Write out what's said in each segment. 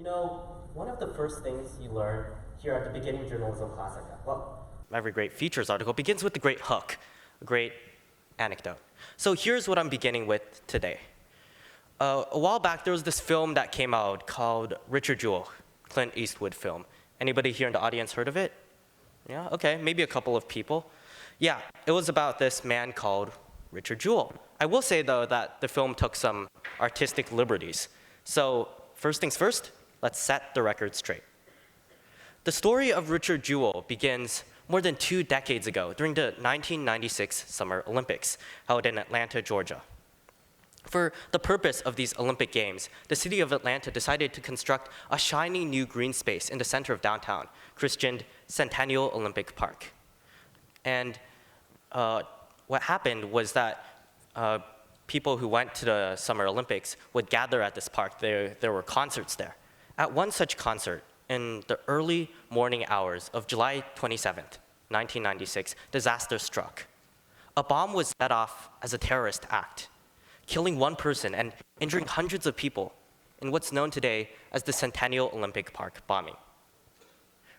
You know, one of the first things you learn here at the beginning journalism class I got, well, every great features article begins with a great hook, a great anecdote. So here's what I'm beginning with today. A while back, there was this film that came out called Richard Jewell, Clint Eastwood film. Anybody here in the audience heard of it? Yeah, okay, maybe a couple of people. Yeah, it was about this man called Richard Jewell. I will say, though, that the film took some artistic liberties. So first things first, let's set the record straight. The story of Richard Jewell begins more than 2 decades ago during the 1996 Summer Olympics, held in Atlanta, Georgia. For the purpose of these Olympic Games, the city of Atlanta decided to construct a shiny new green space in the center of downtown, christened Centennial Olympic Park. And what happened was that people who went to the Summer Olympics would gather at this park. There were concerts there. At one such concert, in the early morning hours of July 27th, 1996, disaster struck. A bomb was set off as a terrorist act, killing one person and injuring hundreds of people in what's known today as the Centennial Olympic Park bombing.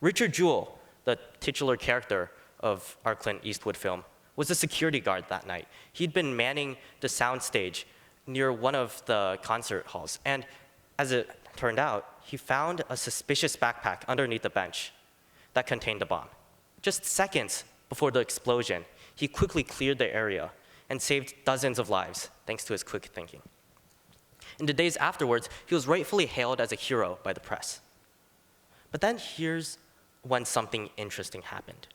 Richard Jewell, the titular character of our Clint Eastwood film, was a security guard that night. He'd been manning the soundstage near one of the concert halls, and as it turned out, he found a suspicious backpack underneath the bench that contained the bomb. Just seconds before the explosion, he quickly cleared the area and saved dozens of lives thanks to his quick thinking. In the days afterwards, he was rightfully hailed as a hero by the press. But then here's when something interesting happened.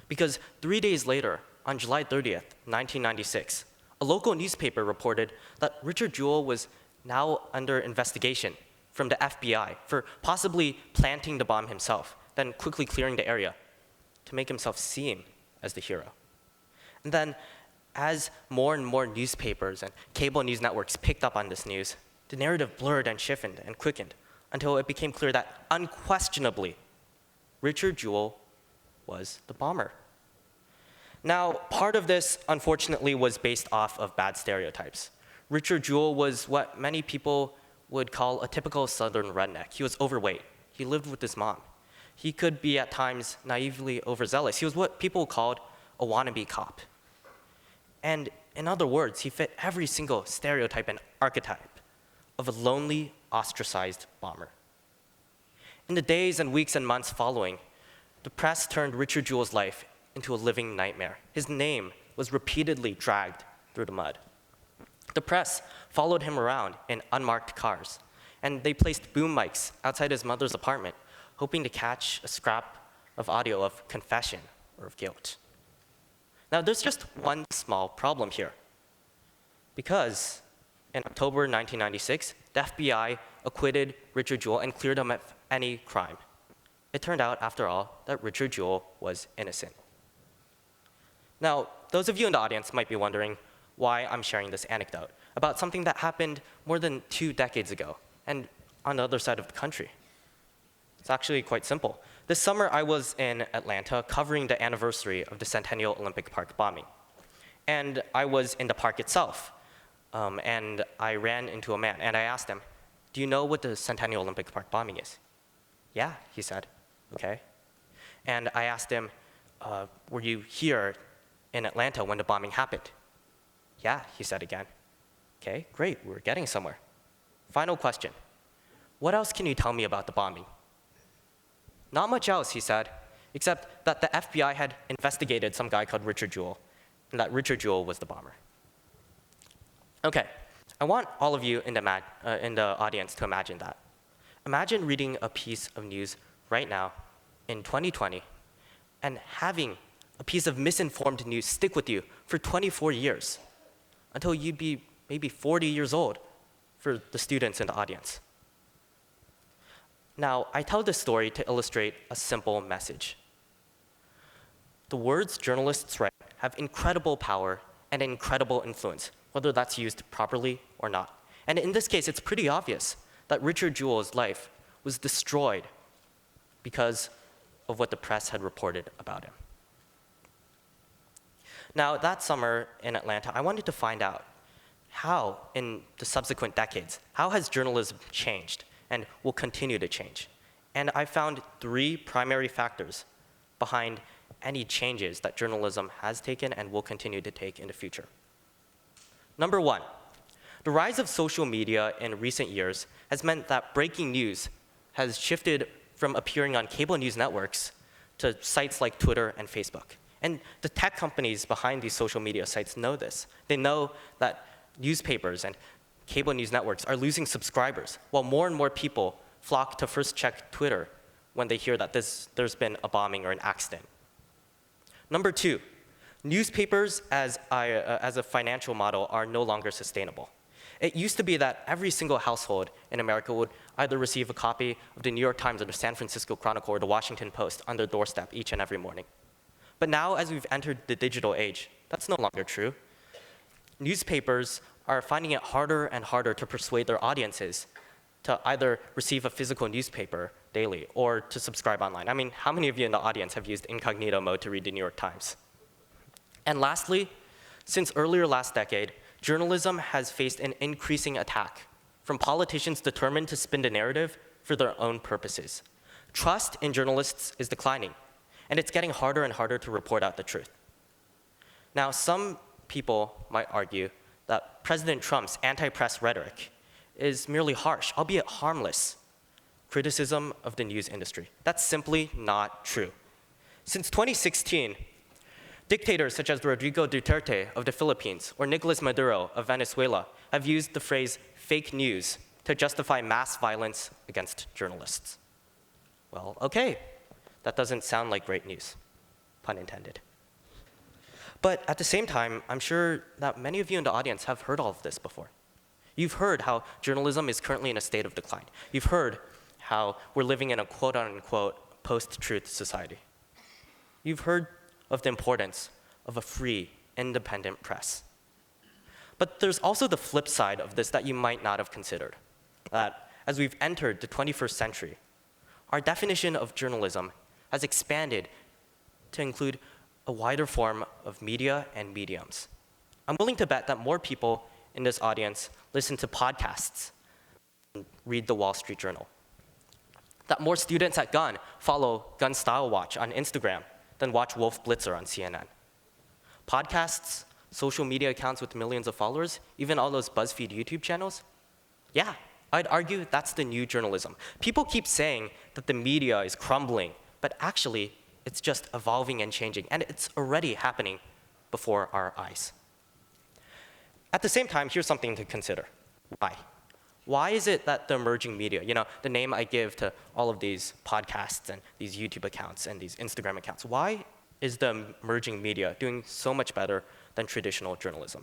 Because 3 days later, on July 30th, 1996, a local newspaper reported that Richard Jewell was now under investigation from the FBI for possibly planting the bomb himself, then quickly clearing the area to make himself seem as the hero. And then, as more and more newspapers and cable news networks picked up on this news, the narrative blurred and shifted and quickened until it became clear that unquestionably, Richard Jewell was the bomber. Now, part of this, unfortunately, was based off of bad stereotypes. Richard Jewell was what many people would call a typical Southern redneck. He was overweight. He lived with his mom. He could be at times naively overzealous. He was what people called a wannabe cop. And in other words, he fit every single stereotype and archetype of a lonely, ostracized bomber. In the days and weeks and months following, the press turned Richard Jewell's life into a living nightmare. His name was repeatedly dragged through the mud. The press followed him around in unmarked cars, and they placed boom mics outside his mother's apartment, hoping to catch a scrap of audio of confession or of guilt. Now, there's just one small problem here. Because in October 1996, the FBI acquitted Richard Jewell and cleared him of any crime. It turned out, after all, that Richard Jewell was innocent. Now, those of you in the audience might be wondering why I'm sharing this anecdote about something that happened more than 2 decades ago and on the other side of the country. It's actually quite simple. This summer, I was in Atlanta covering the anniversary of the Centennial Olympic Park bombing. And I was in the park itself, and I ran into a man, and I asked him, "Do you know what the Centennial Olympic Park bombing is?" "Yeah," he said. "Okay." And I asked him, "Were you here in Atlanta when the bombing happened?" "Yeah," he said again. "Okay, great, we're getting somewhere. Final question. What else can you tell me about the bombing?" "Not much else," he said, except that the FBI had investigated some guy called Richard Jewell, and that Richard Jewell was the bomber. Okay, I want all of you in the audience to imagine that. Imagine reading a piece of news right now in 2020 and having a piece of misinformed news stick with you for 24 years until you'd be maybe 40 years old for the students in the audience. Now, I tell this story to illustrate a simple message. The words journalists write have incredible power and incredible influence, whether that's used properly or not. And in this case, it's pretty obvious that Richard Jewell's life was destroyed because of what the press had reported about him. Now, that summer in Atlanta, I wanted to find out how, in the subsequent decades, how has journalism changed? and will continue to change. And I found 3 primary factors behind any changes that journalism has taken and will continue to take in the future. Number 1, the rise of social media in recent years has meant that breaking news has shifted from appearing on cable news networks to sites like Twitter and Facebook. And the tech companies behind these social media sites know this. They know that newspapers and cable news networks are losing subscribers, while more and more people flock to first check Twitter when they hear that there's been a bombing or an accident. Number 2, newspapers as a financial model are no longer sustainable. It used to be that every single household in America would either receive a copy of the New York Times or the San Francisco Chronicle or the Washington Post on their doorstep each and every morning. But now, as we've entered the digital age, that's no longer true. Newspapers are finding it harder and harder to persuade their audiences to either receive a physical newspaper daily or to subscribe online. I mean, how many of you in the audience have used incognito mode to read the New York Times? And lastly, since earlier last decade, journalism has faced an increasing attack from politicians determined to spin the narrative for their own purposes. Trust in journalists is declining, and it's getting harder and harder to report out the truth. Now, some people might argue that President Trump's anti-press rhetoric is merely harsh, albeit harmless, criticism of the news industry. That's simply not true. Since 2016, dictators such as Rodrigo Duterte of the Philippines or Nicolas Maduro of Venezuela have used the phrase fake news to justify mass violence against journalists. Well, okay, that doesn't sound like great news, pun intended. But at the same time, I'm sure that many of you in the audience have heard all of this before. You've heard how journalism is currently in a state of decline. You've heard how we're living in a quote-unquote post-truth society. You've heard of the importance of a free, independent press. But there's also the flip side of this that you might not have considered, that as we've entered the 21st century, our definition of journalism has expanded to include a wider form of media and mediums. I'm willing to bet that more people in this audience listen to podcasts and read the Wall Street Journal, that more students at Gunn follow Gunn Style Watch on Instagram than watch Wolf Blitzer on CNN. Podcasts, social media accounts with millions of followers, even all those BuzzFeed YouTube channels, yeah, I'd argue that's the new journalism. People keep saying that the media is crumbling, but actually, it's just evolving and changing, and it's already happening before our eyes. At the same time, here's something to consider. Why? Why is it that the emerging media, the name I give to all of these podcasts and these YouTube accounts and these Instagram accounts, why is the emerging media doing so much better than traditional journalism?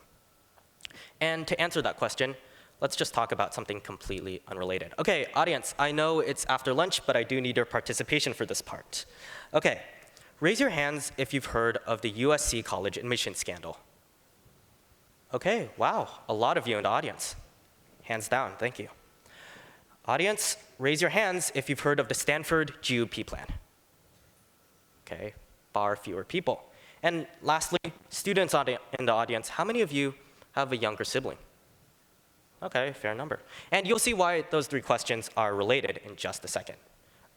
And to answer that question, let's just talk about something completely unrelated. Okay, audience, I know it's after lunch, but I do need your participation for this part. Okay, raise your hands if you've heard of the USC college admission scandal. Okay, wow, a lot of you in the audience. Hands down, thank you. Audience, raise your hands if you've heard of the Stanford GOP plan. Okay, bar fewer people. And lastly, students in the audience, how many of you have a younger sibling? Okay, fair number. And you'll see why those 3 questions are related in just a second.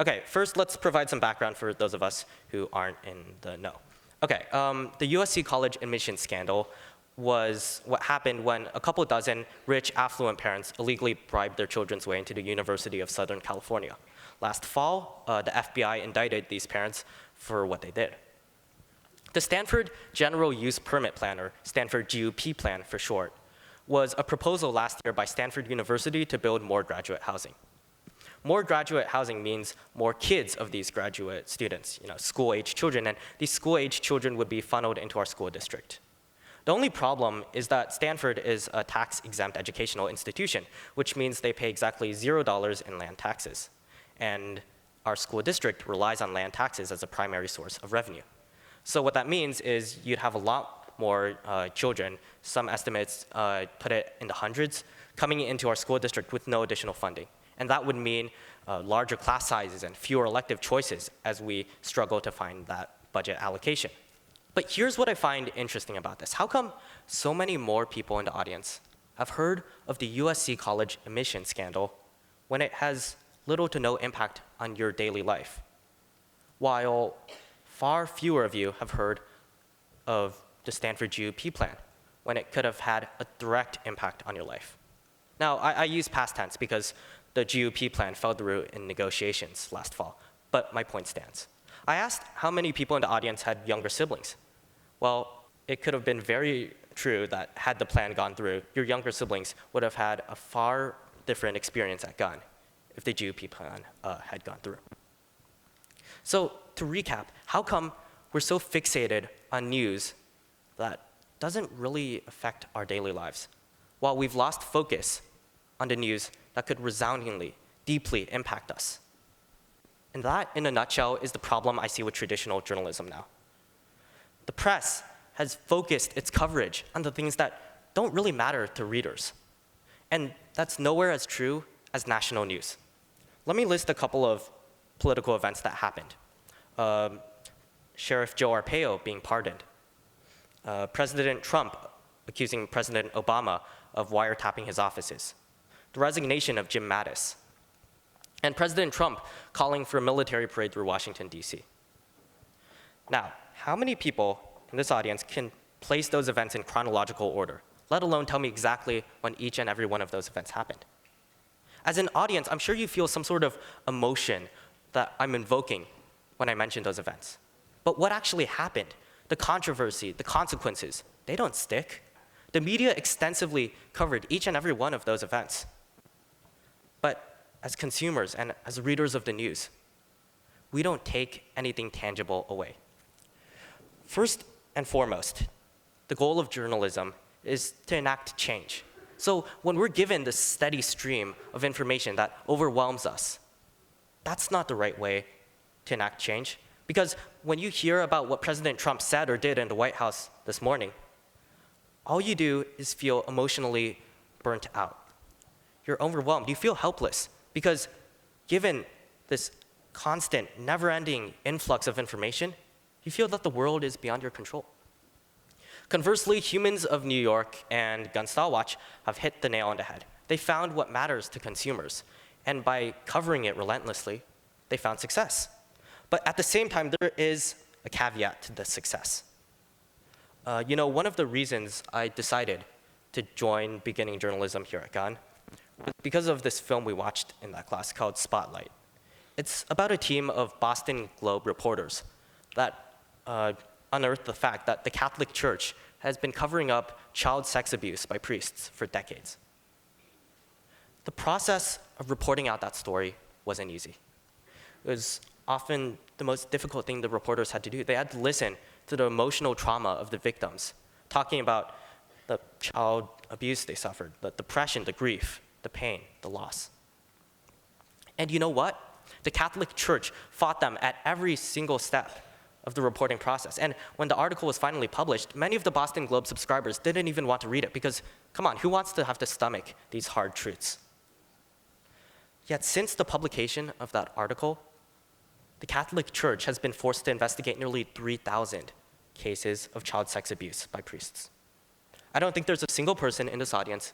Okay, first let's provide some background for those of us who aren't in the know. Okay, the USC college admission scandal was what happened when a couple dozen rich, affluent parents illegally bribed their children's way into the University of Southern California. Last fall, the FBI indicted these parents for what they did. The Stanford General Use Permit Plan, or Stanford GUP plan for short, was a proposal last year by Stanford University to build more graduate housing. More graduate housing means more kids of these graduate students, school-age children, and these school-age children would be funneled into our school district. The only problem is that Stanford is a tax-exempt educational institution, which means they pay exactly $0 in land taxes. And our school district relies on land taxes as a primary source of revenue. So what that means is you'd have a lot more children, some estimates put it in the hundreds, coming into our school district with no additional funding. And that would mean larger class sizes and fewer elective choices as we struggle to find that budget allocation. But here's what I find interesting about this. How come so many more people in the audience have heard of the USC college admission scandal when it has little to no impact on your daily life, while far fewer of you have heard of the Stanford GOP plan, when it could have had a direct impact on your life. Now, I use past tense because the GOP plan fell through in negotiations last fall, but my point stands. I asked how many people in the audience had younger siblings. Well, it could have been very true that had the plan gone through, your younger siblings would have had a far different experience at Gunn if the GOP plan had gone through. So to recap, how come we're so fixated on news that doesn't really affect our daily lives, while we've lost focus on the news that could resoundingly, deeply impact us? And that, in a nutshell, is the problem I see with traditional journalism now. The press has focused its coverage on the things that don't really matter to readers. And that's nowhere as true as national news. Let me list a couple of political events that happened. Sheriff Joe Arpaio being pardoned. President Trump accusing President Obama of wiretapping his offices. The resignation of Jim Mattis. And President Trump calling for a military parade through Washington, D.C. Now, how many people in this audience can place those events in chronological order, let alone tell me exactly when each and every one of those events happened? As an audience, I'm sure you feel some sort of emotion that I'm invoking when I mention those events. But what actually happened, the controversy, the consequences, they don't stick. The media extensively covered each and every one of those events. But as consumers and as readers of the news, we don't take anything tangible away. First and foremost, the goal of journalism is to enact change. So when we're given this steady stream of information that overwhelms us, that's not the right way to enact change. Because when you hear about what President Trump said or did in the White House this morning, all you do is feel emotionally burnt out. You're overwhelmed, you feel helpless, because given this constant, never-ending influx of information, you feel that the world is beyond your control. Conversely, Humans of New York and Gun Watch have hit the nail on the head. They found what matters to consumers, and by covering it relentlessly, they found success. But at the same time, there is a caveat to this success. One of the reasons I decided to join beginning journalism here at Gunn was because of this film we watched in that class called Spotlight. It's about a team of Boston Globe reporters that unearthed the fact that the Catholic Church has been covering up child sex abuse by priests for decades. The process of reporting out that story wasn't easy. It was often the most difficult thing the reporters had to do. They had to listen to the emotional trauma of the victims, talking about the child abuse they suffered, the depression, the grief, the pain, the loss. And you know what? The Catholic Church fought them at every single step of the reporting process. And when the article was finally published, many of the Boston Globe subscribers didn't even want to read it because, come on, who wants to have to stomach these hard truths? Yet since the publication of that article, the Catholic Church has been forced to investigate nearly 3,000 cases of child sex abuse by priests. I don't think there's a single person in this audience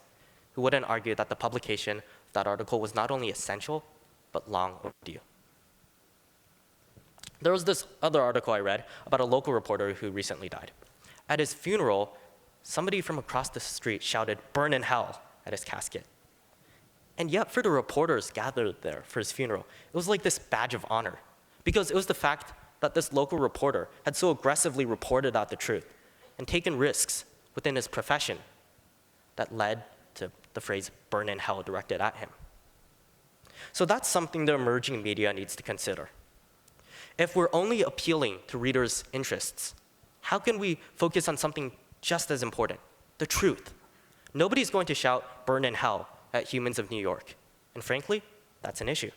who wouldn't argue that the publication of that article was not only essential, but long overdue. There was this other article I read about a local reporter who recently died. At his funeral, somebody from across the street shouted, "Burn in hell," at his casket. And yet for the reporters gathered there for his funeral, it was like this badge of honor, because it was the fact that this local reporter had so aggressively reported out the truth and taken risks within his profession that led to the phrase "burn in hell" directed at him. So that's something the emerging media needs to consider. If we're only appealing to readers' interests, how can we focus on something just as important, the truth? Nobody's going to shout "burn in hell" at Humans of New York. And frankly, that's an issue.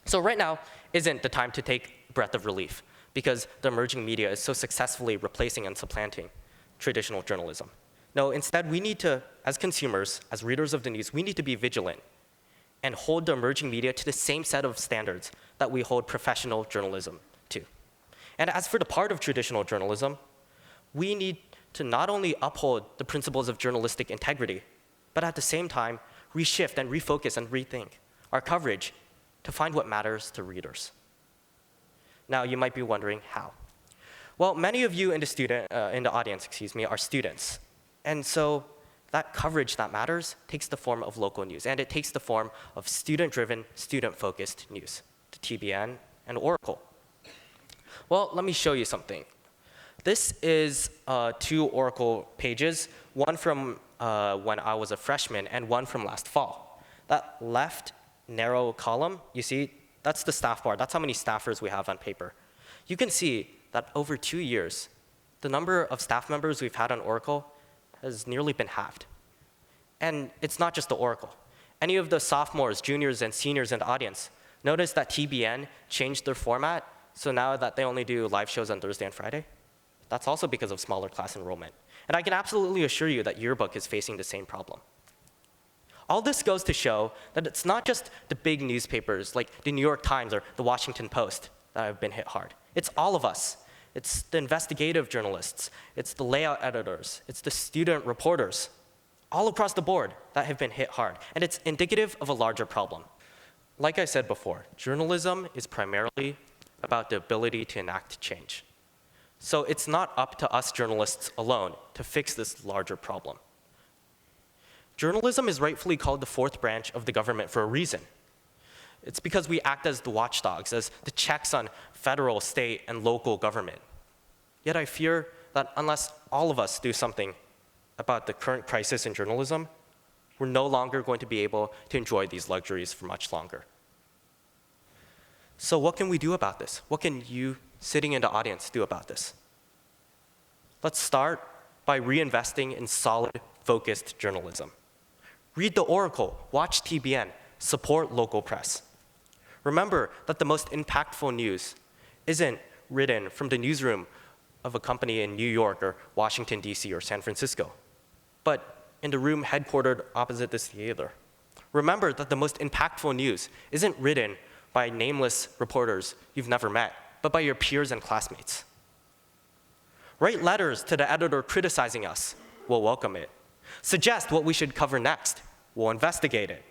So right now isn't the time to take a breath of relief because the emerging media is so successfully replacing and supplanting traditional journalism. No, instead we need to, as consumers, as readers of the news, we need to be vigilant and hold the emerging media to the same set of standards that we hold professional journalism to. And as for the part of traditional journalism, we need to not only uphold the principles of journalistic integrity, but at the same time, reshift and refocus and rethink our coverage, to find what matters to readers. Now, you might be wondering how. Well, many of you in the audience, are students. And so that coverage that matters takes the form of local news, and it takes the form of student-driven, student-focused news, to TBN and Oracle. Well, let me show you something. This is 2 Oracle pages, one from when I was a freshman and one from last fall. That left narrow column, you see, that's the staff bar. That's how many staffers we have on paper. You can see that over 2 years, the number of staff members we've had on Oracle has nearly been halved. And it's not just the Oracle. Any of the sophomores, juniors, and seniors in the audience, notice that TBN changed their format, so now that they only do live shows on Thursday and Friday? That's also because of smaller class enrollment. And I can absolutely assure you that Yearbook is facing the same problem. All this goes to show that it's not just the big newspapers like the New York Times or the Washington Post that have been hit hard. It's all of us. It's the investigative journalists. It's the layout editors. It's the student reporters, all across the board that have been hit hard. And it's indicative of a larger problem. Like I said before, journalism is primarily about the ability to enact change. So it's not up to us journalists alone to fix this larger problem. Journalism is rightfully called the 4th branch of the government for a reason. It's because we act as the watchdogs, as the checks on federal, state, and local government. Yet I fear that unless all of us do something about the current crisis in journalism, we're no longer going to be able to enjoy these luxuries for much longer. So what can we do about this? What can you, sitting in the audience, do about this? Let's start by reinvesting in solid, focused journalism. Read the Oracle, watch TBN, support local press. Remember that the most impactful news isn't written from the newsroom of a company in New York or Washington, D.C. or San Francisco, but in the room headquartered opposite this theater. Remember that the most impactful news isn't written by nameless reporters you've never met, but by your peers and classmates. Write letters to the editor criticizing us. We'll welcome it. Suggest what we should cover next. We'll investigate it.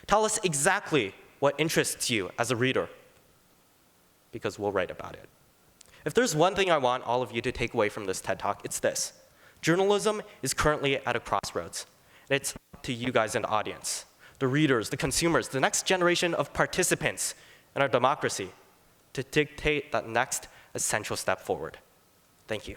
Tell us exactly what interests you as a reader, because we'll write about it. If there's one thing I want all of you to take away from this TED Talk, it's this. Journalism is currently at a crossroads. And it's up to you guys in the audience, the readers, the consumers, the next generation of participants in our democracy to dictate that next essential step forward. Thank you.